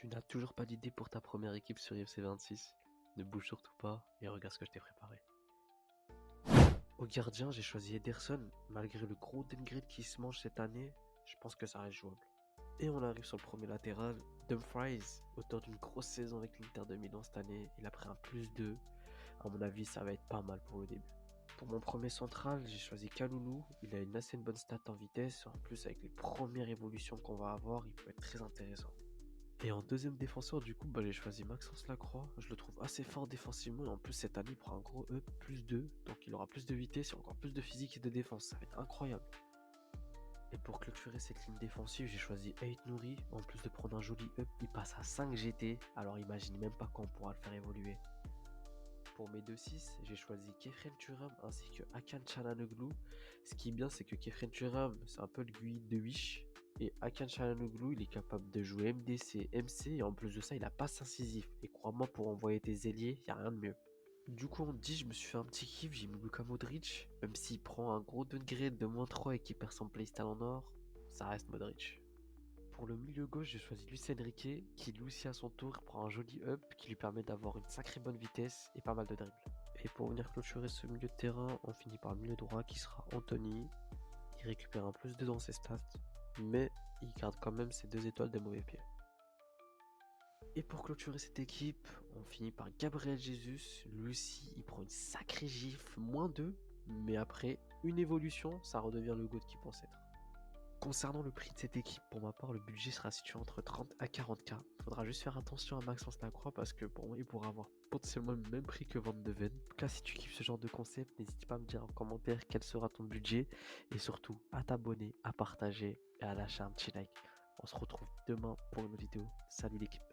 Tu n'as toujours pas d'idée pour ta première équipe sur UFC 26? Ne bouge surtout pas et regarde ce que je t'ai préparé. Au gardien, j'ai choisi Ederson. Malgré le gros downgrade qui se mange cette année, je pense que ça reste jouable. Et on arrive sur le premier latéral, Dumfries. Auteur d'une grosse saison avec l'Inter de Milan cette année, il a pris un +2. À mon avis, ça va être pas mal pour le début. Pour mon premier central, j'ai choisi Kalulu. Il a une assez bonne stat en vitesse. En plus, avec les premières évolutions qu'on va avoir, il peut être très intéressant. Et en deuxième défenseur, du coup, j'ai choisi Maxence Lacroix. Je le trouve assez fort défensivement et en plus, cette année, il prend un gros up, +2. Donc, il aura plus de vitesse et encore plus de physique et de défense. Ça va être incroyable. Et pour clôturer cette ligne défensive, j'ai choisi Ait Nouri. En plus de prendre un joli up, il passe à 5 GT. Alors, imagine même pas quand on pourra le faire évoluer. Pour mes 2-6, j'ai choisi Kefren Turam ainsi que Hakan Çalhanoğlu. Ce qui est bien, c'est que Kefren Turam, c'est un peu le Gui de Wish. Et Hakan Çalhanoğlu, il est capable de jouer MDC, MC, et en plus de ça, il a passe incisif. Et crois-moi, pour envoyer tes ailiers, il n'y a rien de mieux. Du coup, on dit, je me suis fait un petit kiff, j'ai mis Luka Modric. Même s'il prend un gros downgrade de -3 et qu'il perd son playstyle en or, ça reste Modric. Pour le milieu gauche, j'ai choisi Luis Enrique, qui lui aussi à son tour prend un joli up qui lui permet d'avoir une sacrée bonne vitesse et pas mal de dribble. Et pour venir clôturer ce milieu de terrain, on finit par le milieu droit qui sera Anthony. Il récupère un +2 dans ses stats, mais il garde quand même ses 2 étoiles de mauvais pied. Et pour clôturer cette équipe, on finit par Gabriel Jesus. Lui aussi, il prend une sacrée gifle, -2, mais après une évolution, ça redevient le GOAT qu'il pense être. Concernant le prix de cette équipe, pour ma part, le budget sera situé entre 30 à 40K. Faudra juste faire attention à Maxence Lacroix parce que pour moi, il pourra avoir potentiellement le même prix que Van de Ven. En tout cas, si tu kiffes ce genre de concept, n'hésite pas à me dire en commentaire quel sera ton budget et surtout à t'abonner, à partager et à lâcher un petit like. On se retrouve demain pour une autre vidéo. Salut l'équipe.